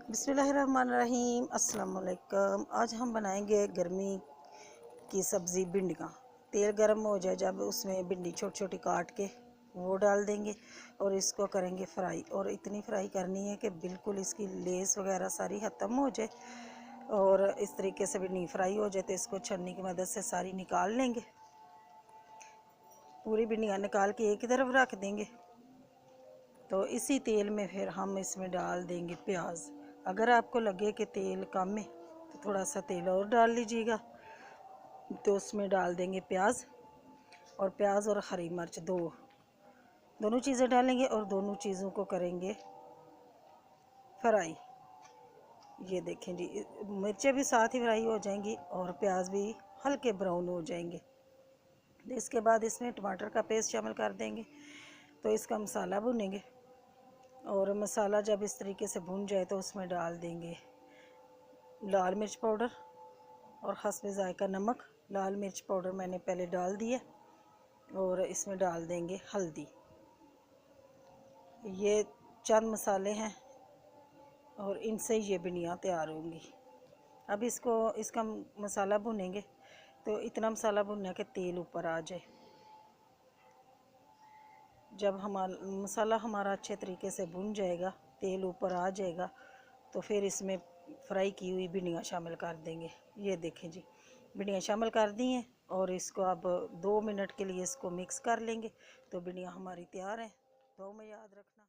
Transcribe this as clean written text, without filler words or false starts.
बिस्मिल्लाहिर्रहमानिर्रहीम। अस्सलाम वालेकुम। आज हम बनाएंगे गर्मी की सब्ज़ी भिंडियाँ। तेल गर्म हो जाए जब उसमें भिंडी छोटी छोटी काट के वो डाल देंगे और इसको करेंगे फ्राई। और इतनी फ्राई करनी है कि बिल्कुल इसकी लेस वगैरह सारी ख़त्म हो जाए और इस तरीके से भिंडी फ्राई हो जाए तो इसको छन्नी की मदद से सारी निकाल लेंगे। पूरी भिंडियाँ निकाल के एक ही तरफ रख देंगे। तो इसी तेल में फिर हम इसमें डाल देंगे प्याज। अगर आपको लगे कि तेल कम है तो थोड़ा सा तेल और डाल लीजिएगा। तो उसमें डाल देंगे प्याज और हरी मिर्च दोनों चीज़ें डालेंगे और दोनों चीज़ों को करेंगे फ्राई। ये देखें जी, मिर्चें भी साथ ही फ्राई हो जाएंगी और प्याज भी हल्के ब्राउन हो जाएंगे। इसके बाद इसमें टमाटर का पेस्ट शामिल कर देंगे। तो इसका मसाला भुनेंगे और मसाला जब इस तरीके से भुन जाए तो उसमें डाल देंगे लाल मिर्च पाउडर और हस्बे ज़ायका नमक। लाल मिर्च पाउडर मैंने पहले डाल दिया और इसमें डाल देंगे हल्दी। ये चंद मसाले हैं और इनसे ये भिंडियाँ तैयार होंगी। अब इसका मसाला भुनेंगे तो इतना मसाला भुनना कि तेल ऊपर आ जाए। जब मसाला हमारा अच्छे तरीके से भुन जाएगा, तेल ऊपर आ जाएगा, तो फिर इसमें फ्राई की हुई भिंडियाँ शामिल कर देंगे। ये देखें जी, भिंडियाँ शामिल कर दी हैं और इसको अब 2 मिनट के लिए इसको मिक्स कर लेंगे। तो भिंडियाँ हमारी तैयार हैं। तो में याद रखना।